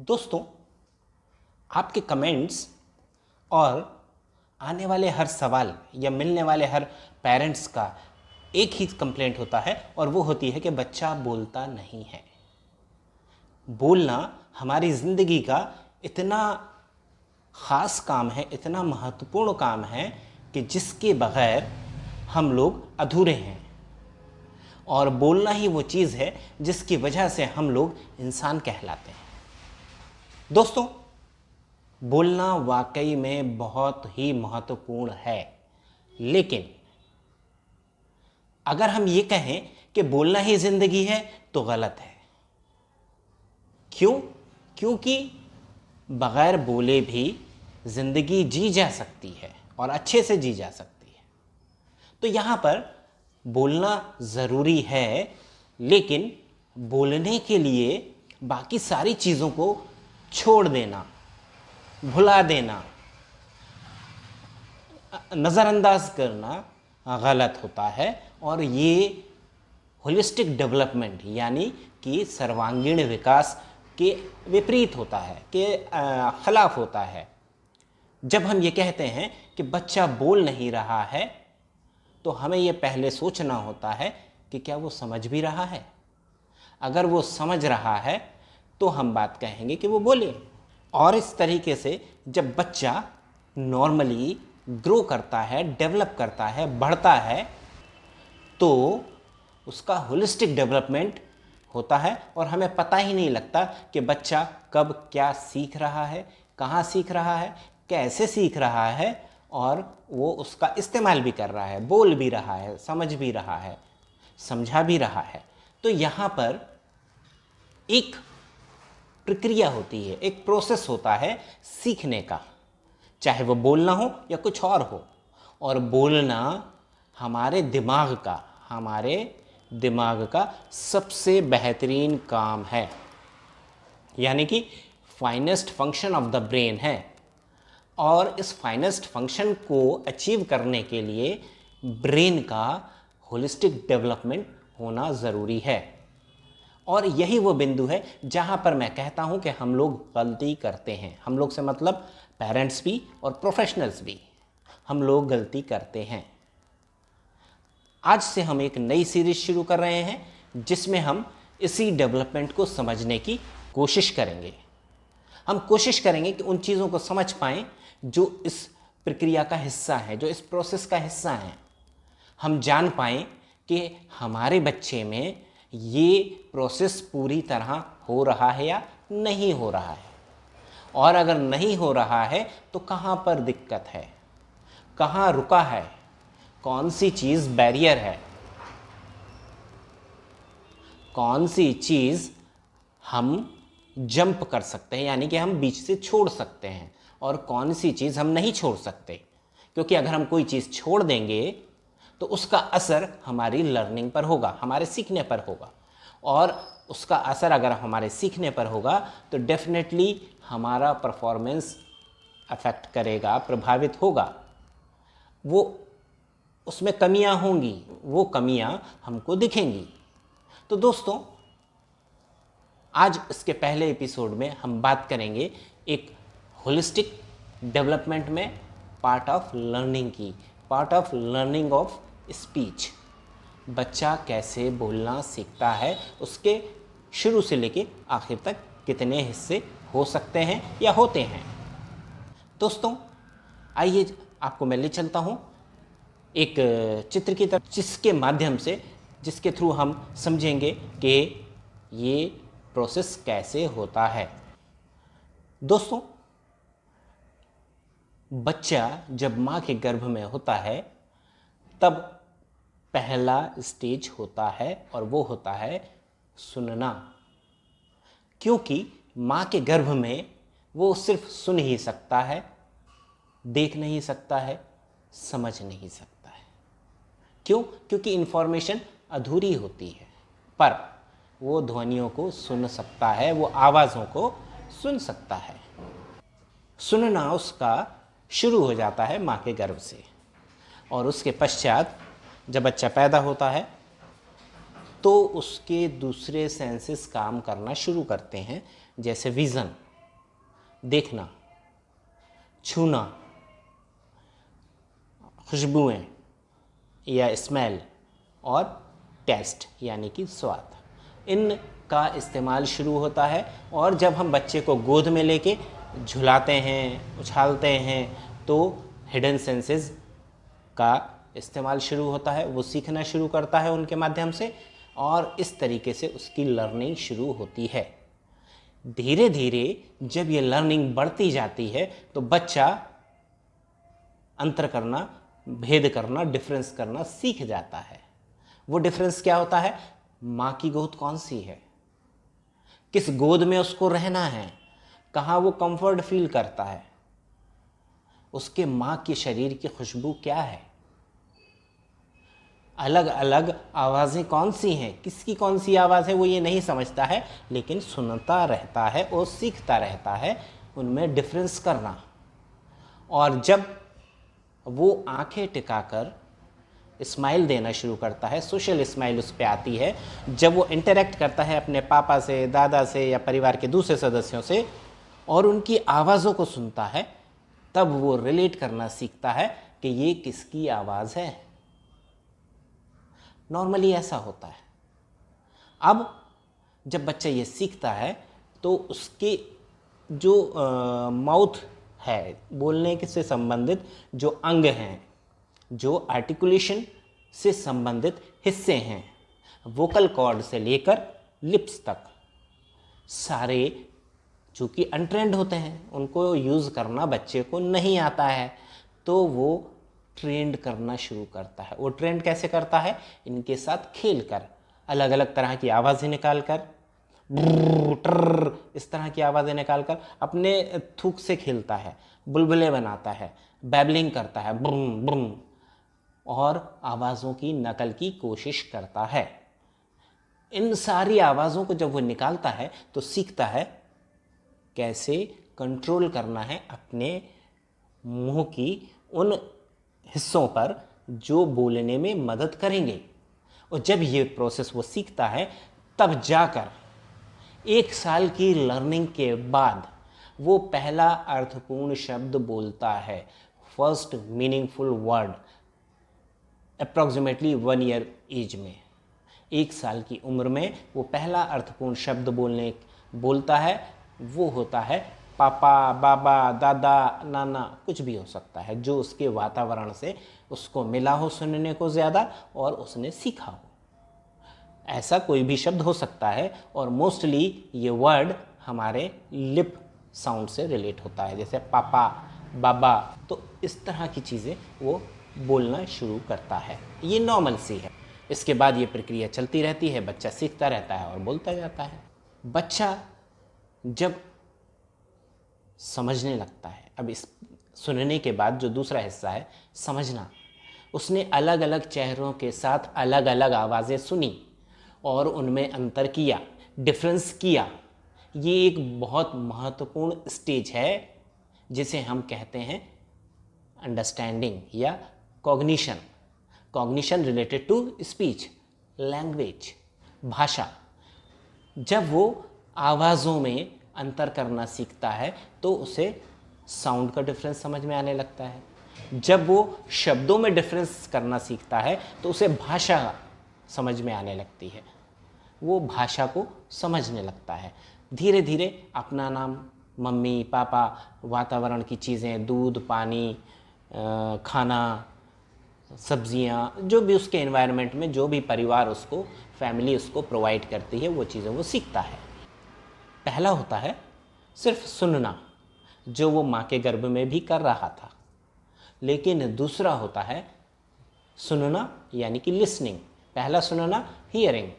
दोस्तों, आपके कमेंट्स और आने वाले हर सवाल या मिलने वाले हर पेरेंट्स का एक ही कंप्लेंट होता है और वो होती है कि बच्चा बोलता नहीं है। बोलना हमारी ज़िंदगी का इतना ख़ास काम है, इतना महत्वपूर्ण काम है कि जिसके बग़ैर हम लोग अधूरे हैं। और बोलना ही वो चीज़ है जिसकी वजह से हम लोग इंसान कहलाते हैं। दोस्तों, बोलना वाकई में बहुत ही महत्वपूर्ण है, लेकिन अगर हम ये कहें कि बोलना ही ज़िंदगी है तो गलत है। क्यों? क्योंकि बग़ैर बोले भी ज़िंदगी जी जा सकती है और अच्छे से जी जा सकती है। तो यहाँ पर बोलना ज़रूरी है, लेकिन बोलने के लिए बाकी सारी चीज़ों को छोड़ देना, भुला देना, नज़रअंदाज करना गलत होता है। और ये होलिस्टिक डेवलपमेंट यानी कि सर्वांगीण विकास के विपरीत होता है, के खिलाफ होता है। जब हम ये कहते हैं कि बच्चा बोल नहीं रहा है तो हमें ये पहले सोचना होता है कि क्या वो समझ भी रहा है। अगर वो समझ रहा है तो हम बात कहेंगे कि वो बोले। और इस तरीके से जब बच्चा नॉर्मली ग्रो करता है, डेवलप करता है, बढ़ता है, तो उसका होलिस्टिक डेवलपमेंट होता है और हमें पता ही नहीं लगता कि बच्चा कब क्या सीख रहा है, कहाँ सीख रहा है, कैसे सीख रहा है, और वो उसका इस्तेमाल भी कर रहा है, बोल भी रहा है, समझ भी रहा है, समझा भी रहा है। तो यहाँ पर एक प्रक्रिया होती है, एक प्रोसेस होता है सीखने का, चाहे वो बोलना हो या कुछ और हो। और बोलना हमारे दिमाग का सबसे बेहतरीन काम है, यानी कि finest function of the brain है। और इस फाइनेस्ट फंक्शन को अचीव करने के लिए ब्रेन का होलिस्टिक डेवलपमेंट होना ज़रूरी है। और यही वो बिंदु है जहाँ पर मैं कहता हूँ कि हम लोग गलती करते हैं। हम लोग से मतलब पेरेंट्स भी और प्रोफेशनल्स भी, हम लोग गलती करते हैं। आज से हम एक नई सीरीज शुरू कर रहे हैं जिसमें हम इसी डेवलपमेंट को समझने की कोशिश करेंगे। हम कोशिश करेंगे कि उन चीज़ों को समझ पाएं जो इस प्रक्रिया का हिस्सा है, जो इस प्रोसेस का हिस्सा है। हम जान पाएं कि हमारे बच्चे में ये प्रोसेस पूरी तरह हो रहा है या नहीं हो रहा है, और अगर नहीं हो रहा है तो कहाँ पर दिक्कत है, कहाँ रुका है, कौन सी चीज़ बैरियर है, कौन सी चीज़ हम जंप कर सकते हैं यानी कि हम बीच से छोड़ सकते हैं, और कौन सी चीज़ हम नहीं छोड़ सकते। क्योंकि अगर हम कोई चीज़ छोड़ देंगे तो उसका असर हमारी लर्निंग पर होगा, हमारे सीखने पर होगा। और उसका असर अगर हमारे सीखने पर होगा तो डेफिनेटली हमारा परफॉर्मेंस अफेक्ट करेगा, प्रभावित होगा। वो उसमें कमियां होंगी, वो कमियां हमको दिखेंगी। तो दोस्तों, आज इसके पहले एपिसोड में हम बात करेंगे एक होलिस्टिक डेवलपमेंट में पार्ट ऑफ लर्निंग की, part of learning of speech. बच्चा कैसे बोलना सीखता है, उसके शुरू से लेके आखिर तक कितने हिस्से हो सकते हैं या होते हैं। दोस्तों, आइए आपको मैं ले चलता हूँ एक चित्र की तरफ, जिसके थ्रू हम समझेंगे कि ये प्रोसेस कैसे होता है। दोस्तों, बच्चा जब माँ के गर्भ में होता है तब पहला स्टेज होता है और वो होता है सुनना। क्योंकि माँ के गर्भ में वो सिर्फ सुन ही सकता है, देख नहीं सकता है, समझ नहीं सकता है। क्यों? क्योंकि इन्फॉर्मेशन अधूरी होती है, पर वो ध्वनियों को सुन सकता है, वो आवाज़ों को सुन सकता है। सुनना उसका शुरू हो जाता है माँ के गर्भ से, और उसके पश्चात जब बच्चा पैदा होता है तो उसके दूसरे सेंसेस काम करना शुरू करते हैं, जैसे विज़न, देखना, छूना, खुशबुएं या स्मेल, और टेस्ट यानी कि स्वाद, इनका इस्तेमाल शुरू होता है। और जब हम बच्चे को गोद में लेके झुलाते हैं, उछालते हैं, तो हिडन सेंसेस का इस्तेमाल शुरू होता है, वो सीखना शुरू करता है उनके माध्यम से, और इस तरीके से उसकी लर्निंग शुरू होती है। धीरे धीरे जब ये लर्निंग बढ़ती जाती है तो बच्चा अंतर करना, भेद करना, डिफरेंस करना सीख जाता है। वो डिफरेंस क्या होता है? माँ की गोद कौन सी है, किस गोद में उसको रहना है, कहाँ वो कंफर्ट फील करता है, उसके माँ के शरीर की खुशबू क्या है, अलग अलग आवाज़ें कौन सी हैं, किसकी कौन सी आवाज़ है वो ये नहीं समझता है, लेकिन सुनता रहता है और सीखता रहता है उनमें डिफरेंस करना। और जब वो आंखें टिकाकर स्माइल देना शुरू करता है, सोशल स्माइल उस पर आती है, जब वो इंटरेक्ट करता है अपने पापा से, दादा से या परिवार के दूसरे सदस्यों से और उनकी आवाज़ों को सुनता है, तब वो रिलेट करना सीखता है कि ये किसकी आवाज़ है। नॉर्मली ऐसा होता है। अब जब बच्चा ये सीखता है तो उसके जो माउथ है, बोलने से संबंधित जो अंग हैं, जो आर्टिकुलेशन से संबंधित हिस्से हैं, वोकल कॉर्ड से लेकर लिप्स तक, सारे चूँकि अनट्रेंड होते हैं, उनको यूज़ करना बच्चे को नहीं आता है, तो वो ट्रेंड करना शुरू करता है। वो ट्रेंड कैसे करता है? इनके साथ खेल कर, अलग अलग तरह की आवाज़ें निकाल कर, ट्र इस तरह की आवाज़ें निकाल कर अपने थूक से खेलता है, बुलबुले बनाता है, बैबलिंग करता है, ब्रुम ब्रुम, और आवाज़ों की नकल की कोशिश करता है। इन सारी आवाज़ों को जब वो निकालता है तो सीखता है कैसे कंट्रोल करना है अपने मुंह की उन हिस्सों पर जो बोलने में मदद करेंगे। और जब ये प्रोसेस वो सीखता है, तब जाकर 1 साल की लर्निंग के बाद वो पहला अर्थपूर्ण शब्द बोलता है, first meaningful word, approximately 1 year age में। 1 साल की उम्र में वो पहला अर्थपूर्ण शब्द बोलता है, वो होता है पापा, बाबा, दादा, नाना, कुछ भी हो सकता है जो उसके वातावरण से उसको मिला हो सुनने को ज़्यादा और उसने सीखा हो। ऐसा कोई भी शब्द हो सकता है, और मोस्टली ये वर्ड हमारे लिप साउंड से रिलेट होता है, जैसे पापा, बाबा। तो इस तरह की चीज़ें वो बोलना शुरू करता है। ये नॉर्मल सी है। इसके बाद ये प्रक्रिया चलती रहती है, बच्चा सीखता रहता है और बोलता जाता है। बच्चा जब समझने लगता है, अब इस सुनने के बाद जो दूसरा हिस्सा है समझना, उसने अलग अलग चेहरों के साथ अलग अलग आवाज़ें सुनी और उनमें अंतर किया, डिफरेंस किया। ये एक बहुत महत्वपूर्ण स्टेज है जिसे हम कहते हैं अंडरस्टैंडिंग या cognition. Cognition related to speech, language, भाषा। जब वो आवाज़ों में अंतर करना सीखता है तो उसे साउंड का डिफरेंस समझ में आने लगता है। जब वो शब्दों में डिफरेंस करना सीखता है तो उसे भाषा समझ में आने लगती है, वो भाषा को समझने लगता है। धीरे धीरे अपना नाम, मम्मी, पापा, वातावरण की चीज़ें, दूध, पानी, खाना, सब्जियां, जो भी उसके एनवायरनमेंट में जो भी परिवार उसको, फैमिली उसको प्रोवाइड करती है, वो चीज़ें वो सीखता है। पहला होता है सिर्फ सुनना, जो वो माँ के गर्भ में भी कर रहा था। लेकिन दूसरा होता है सुनना यानी कि लिसनिंग। पहला सुनना हियरिंग,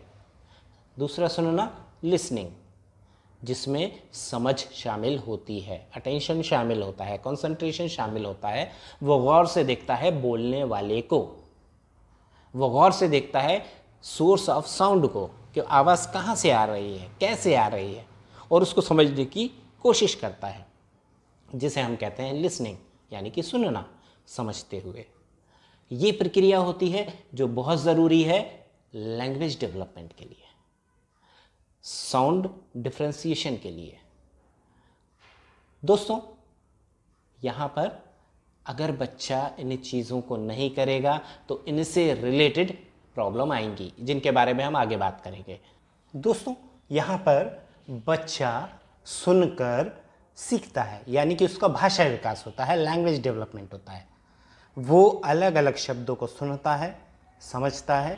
दूसरा सुनना लिसनिंग, जिसमें समझ शामिल होती है, अटेंशन शामिल होता है, कंसंट्रेशन शामिल होता है। वो गौर से देखता है बोलने वाले को, वो गौर से देखता है सोर्स ऑफ साउंड को, कि आवाज़ कहाँ से आ रही है, कैसे आ रही है, और उसको समझने की कोशिश करता है, जिसे हम कहते हैं लिसनिंग यानी कि सुनना समझते हुए। ये प्रक्रिया होती है जो बहुत ज़रूरी है लैंग्वेज डेवलपमेंट के लिए, साउंड डिफ्रेंसिएशन के लिए। दोस्तों, यहाँ पर अगर बच्चा इन चीज़ों को नहीं करेगा तो इनसे रिलेटेड प्रॉब्लम आएंगी, जिनके बारे में हम आगे बात करेंगे। दोस्तों, यहाँ पर बच्चा सुनकर सीखता है, यानी कि उसका भाषा विकास होता है, लैंग्वेज डेवलपमेंट होता है। वो अलग अलग शब्दों को सुनता है, समझता है,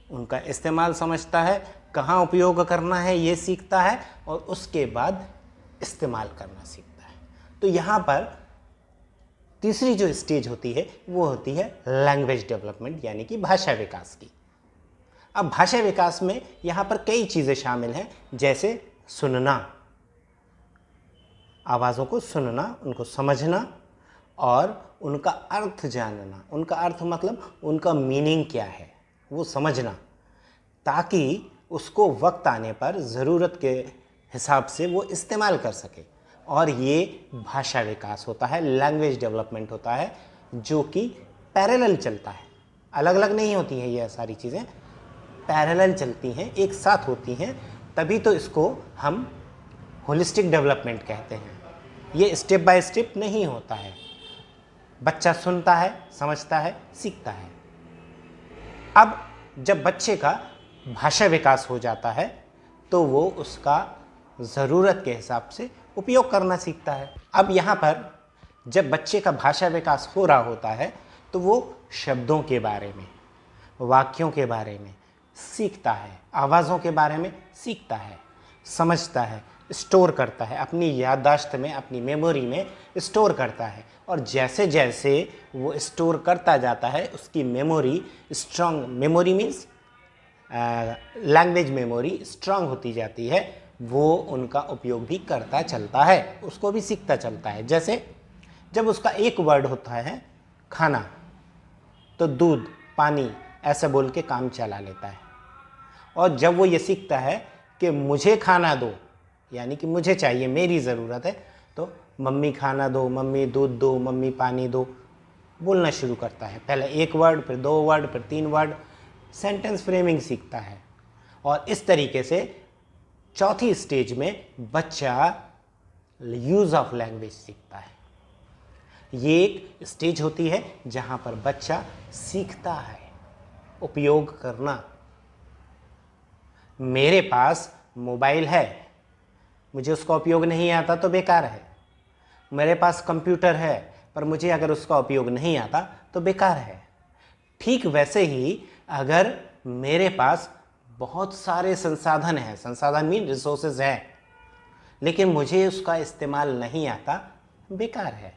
उनका इस्तेमाल समझता है, कहाँ उपयोग करना है ये सीखता है, और उसके बाद इस्तेमाल करना सीखता है। तो यहाँ पर तीसरी जो स्टेज होती है वो होती है लैंग्वेज डेवलपमेंट, यानी कि भाषा विकास की। अब भाषा विकास में यहाँ पर कई चीज़ें शामिल हैं, जैसे सुनना, आवाज़ों को सुनना, उनको समझना और उनका अर्थ जानना। उनका अर्थ मतलब उनका मीनिंग क्या है वो समझना, ताकि उसको वक्त आने पर ज़रूरत के हिसाब से वो इस्तेमाल कर सके। और ये भाषा विकास होता है, लैंग्वेज डेवलपमेंट होता है, जो कि पैरेलल चलता है, अलग अलग नहीं होती हैं। ये सारी चीज़ें पैरेलल चलती हैं, एक साथ होती हैं, तभी तो इसको हम होलिस्टिक डेवलपमेंट कहते हैं। ये स्टेप बाय स्टेप नहीं होता है। बच्चा सुनता है, समझता है, सीखता है। अब जब बच्चे का भाषा विकास हो जाता है तो वो उसका ज़रूरत के हिसाब से उपयोग करना सीखता है। अब यहाँ पर जब बच्चे का भाषा विकास हो रहा होता है तो वो शब्दों के बारे में, वाक्यों के बारे में सीखता है, आवाज़ों के बारे में सीखता है, समझता है, स्टोर करता है, अपनी याददाश्त में, अपनी मेमोरी में स्टोर करता है। और जैसे जैसे वो स्टोर करता जाता है उसकी memory strong, memory means language memory strong होती जाती है, वो उनका उपयोग भी करता चलता है, उसको भी सीखता चलता है। जैसे जब उसका एक वर्ड होता है खाना, तो दूध, पानी ऐसा बोल के काम चला लेता है। और जब वो ये सीखता है कि मुझे खाना दो, यानी कि मुझे चाहिए, मेरी ज़रूरत है, तो मम्मी खाना दो, मम्मी दूध दो, मम्मी पानी दो बोलना शुरू करता है। पहले एक वर्ड, फिर दो वर्ड, फिर तीन वर्ड, सेंटेंस फ्रेमिंग सीखता है। और इस तरीके से चौथी स्टेज में बच्चा यूज़ ऑफ लैंग्वेज सीखता है। ये एक स्टेज होती है जहाँ पर बच्चा सीखता है उपयोग करना। मेरे पास मोबाइल है, मुझे उसका उपयोग नहीं आता तो बेकार है। मेरे पास कंप्यूटर है, पर मुझे अगर उसका उपयोग नहीं आता तो बेकार है। ठीक वैसे ही अगर मेरे पास बहुत सारे संसाधन हैं, संसाधन मीन रिसोर्सेज हैं, लेकिन मुझे उसका इस्तेमाल नहीं आता, बेकार है।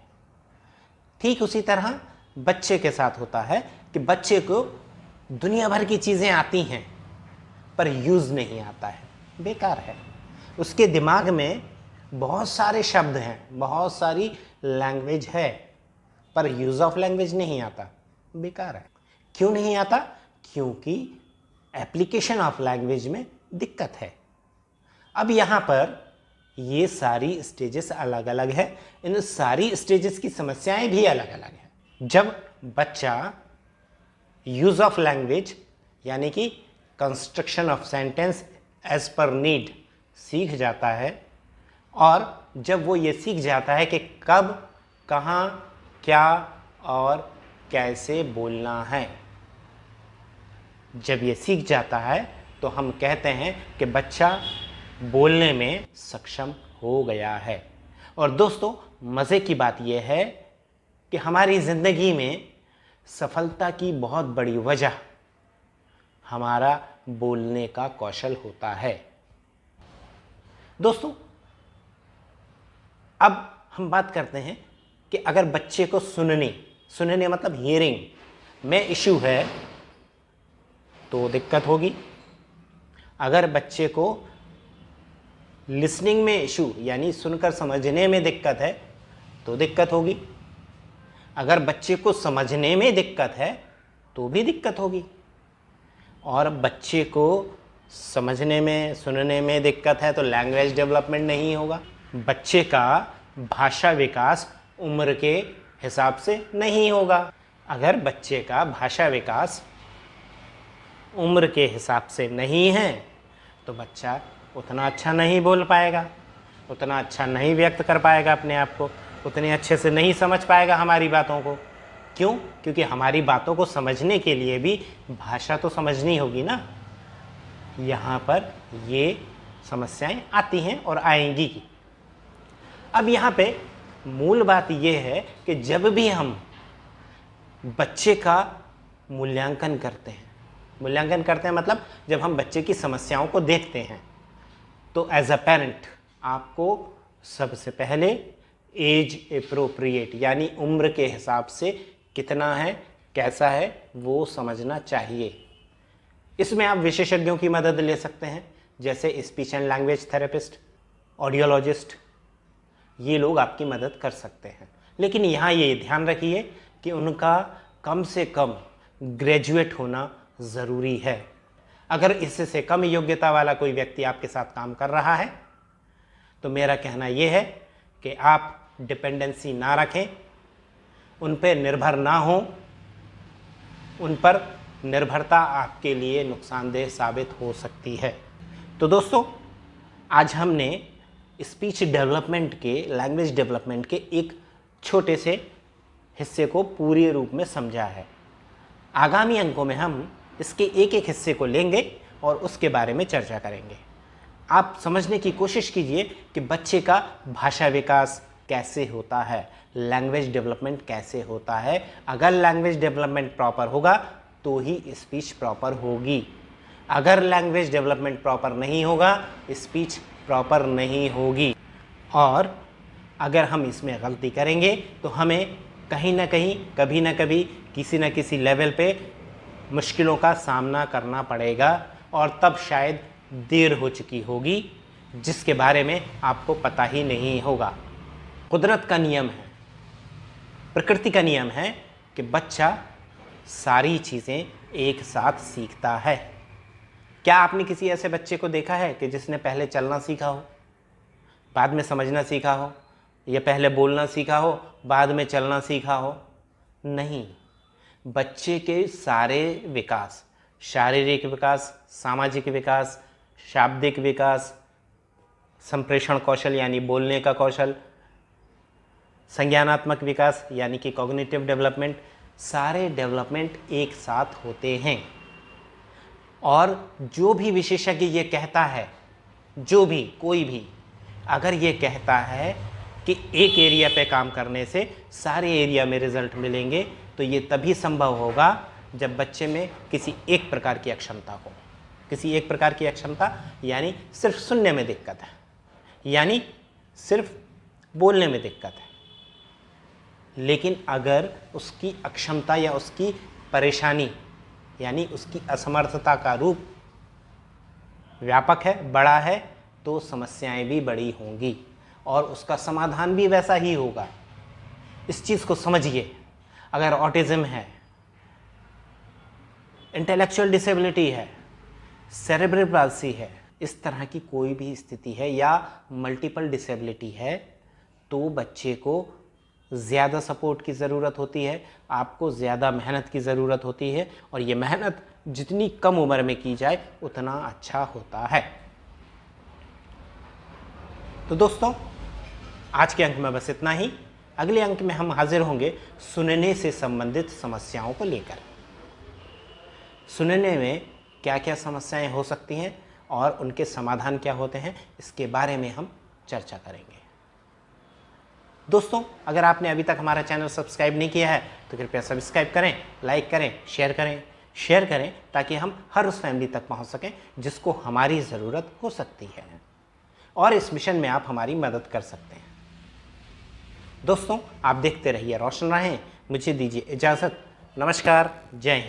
ठीक उसी तरह बच्चे के साथ होता है कि बच्चे को दुनिया भर की चीज़ें आती हैं पर यूज़ नहीं आता है, बेकार है। उसके दिमाग में बहुत सारे शब्द हैं, बहुत सारी लैंग्वेज है, पर यूज़ ऑफ लैंग्वेज नहीं आता, बेकार है। क्यों नहीं आता? क्योंकि एप्लीकेशन ऑफ लैंग्वेज में दिक्कत है। अब यहाँ पर ये सारी स्टेजेस अलग अलग है, इन सारी स्टेजेस की समस्याएं भी अलग अलग हैं। जब बच्चा यूज़ ऑफ लैंग्वेज यानी कि construction of sentence as per need सीख जाता है, और जब वो ये सीख जाता है कि कब, कहाँ, क्या और कैसे बोलना है, जब ये सीख जाता है तो हम कहते हैं कि बच्चा बोलने में सक्षम हो गया है। और दोस्तों, मज़े की बात यह है कि हमारी ज़िंदगी में सफलता की बहुत बड़ी वजह हमारा बोलने का कौशल होता है। दोस्तों, अब हम बात करते हैं कि अगर बच्चे को सुनने मतलब हियरिंग में इशू है तो दिक्कत होगी। अगर बच्चे को लिसनिंग में इशू यानी सुनकर समझने में दिक्कत है तो दिक्कत होगी। अगर बच्चे को समझने में दिक्कत है तो भी दिक्कत होगी। और बच्चे को समझने में, सुनने में दिक्कत है तो लैंग्वेज डेवलपमेंट नहीं होगा। बच्चे का भाषा विकास उम्र के हिसाब से नहीं होगा। अगर बच्चे का भाषा विकास उम्र के हिसाब से नहीं है तो बच्चा उतना अच्छा नहीं बोल पाएगा। उतना अच्छा नहीं व्यक्त कर पाएगा अपने आप को, उतने अच्छे से नहीं समझ पाएगा हमारी बातों को। क्यों? क्योंकि हमारी बातों को समझने के लिए भी भाषा तो समझनी होगी ना। यहाँ पर ये समस्याएं आती हैं और आएंगी। अब यहाँ पे मूल बात ये है कि जब भी हम बच्चे का मूल्यांकन करते हैं मतलब जब हम बच्चे की समस्याओं को देखते हैं, तो एज अ पेरेंट आपको सबसे पहले एज एप्रोप्रिएट यानी उम्र के हिसाब से कितना है, कैसा है, वो समझना चाहिए। इसमें आप विशेषज्ञों की मदद ले सकते हैं, जैसे speech and language therapist, audiologist, ये लोग आपकी मदद कर सकते हैं। लेकिन यहाँ ये ध्यान रखिए कि उनका कम से कम ग्रेजुएट होना ज़रूरी है। अगर इससे कम योग्यता वाला कोई व्यक्ति आपके साथ काम कर रहा है तो मेरा कहना यह है कि आप डिपेंडेंसी ना रखें, उन पर निर्भर ना हों। उन पर निर्भरता आपके लिए नुकसानदेह साबित हो सकती है। तो दोस्तों, आज हमने स्पीच डेवलपमेंट के, लैंग्वेज डेवलपमेंट के एक छोटे से हिस्से को पूरे रूप में समझा है। आगामी अंकों में हम इसके एक एक हिस्से को लेंगे और उसके बारे में चर्चा करेंगे। आप समझने की कोशिश कीजिए कि बच्चे का भाषा विकास कैसे होता है, लैंग्वेज डेवलपमेंट कैसे होता है। अगर लैंग्वेज डेवलपमेंट प्रॉपर होगा तो ही स्पीच प्रॉपर होगी। अगर लैंग्वेज डेवलपमेंट प्रॉपर नहीं होगा, स्पीच प्रॉपर नहीं होगी। और अगर हम इसमें गलती करेंगे तो हमें कहीं ना कहीं, कभी ना कभी, किसी न किसी लेवल पे मुश्किलों का सामना करना पड़ेगा और तब शायद देर हो चुकी होगी, जिसके बारे में आपको पता ही नहीं होगा। कुदरत का नियम है, प्रकृति का नियम है कि बच्चा सारी चीज़ें एक साथ सीखता है। क्या आपने किसी ऐसे बच्चे को देखा है कि जिसने पहले चलना सीखा हो, बाद में समझना सीखा हो, या पहले बोलना सीखा हो, बाद में चलना सीखा हो? नहीं। बच्चे के सारे विकास, शारीरिक विकास, सामाजिक विकास, शाब्दिक विकास, संप्रेषण कौशल यानी बोलने का कौशल, संज्ञानात्मक विकास यानी कि कॉग्निटिव डेवलपमेंट, सारे डेवलपमेंट एक साथ होते हैं। और जो भी विशेषज्ञ ये कहता है, जो भी, कोई भी अगर ये कहता है कि एक एरिया पे काम करने से सारे एरिया में रिजल्ट मिलेंगे, तो ये तभी संभव होगा जब बच्चे में किसी एक प्रकार की अक्षमता हो। किसी एक प्रकार की अक्षमता यानी सिर्फ सुनने में दिक्कत है, यानी सिर्फ बोलने में दिक्कत है। लेकिन अगर उसकी अक्षमता या उसकी परेशानी यानी उसकी असमर्थता का रूप व्यापक है, बड़ा है, तो समस्याएं भी बड़ी होंगी और उसका समाधान भी वैसा ही होगा। इस चीज़ को समझिए। अगर ऑटिज्म है, इंटेलेक्चुअल डिसेबिलिटी है, सेरेब्रल पाल्सी है, इस तरह की कोई भी स्थिति है, या मल्टीपल डिसेबिलिटी है, तो बच्चे को ज़्यादा सपोर्ट की ज़रूरत होती है, आपको ज़्यादा मेहनत की ज़रूरत होती है, और ये मेहनत जितनी कम उम्र में की जाए उतना अच्छा होता है। तो दोस्तों, आज के अंक में बस इतना ही। अगले अंक में हम हाजिर होंगे सुनने से संबंधित समस्याओं को लेकर। सुनने में क्या क्या समस्याएं हो सकती हैं और उनके समाधान क्या होते हैं, इसके बारे में हम चर्चा करेंगे। दोस्तों, अगर आपने अभी तक हमारा चैनल सब्सक्राइब नहीं किया है तो कृपया सब्सक्राइब करें, लाइक करें, शेयर करें ताकि हम हर उस फैमिली तक पहुंच सकें जिसको हमारी ज़रूरत हो सकती है, और इस मिशन में आप हमारी मदद कर सकते हैं। दोस्तों, आप देखते रहिए रोशन रहें। मुझे दीजिए इजाज़त। नमस्कार, जय हिंद।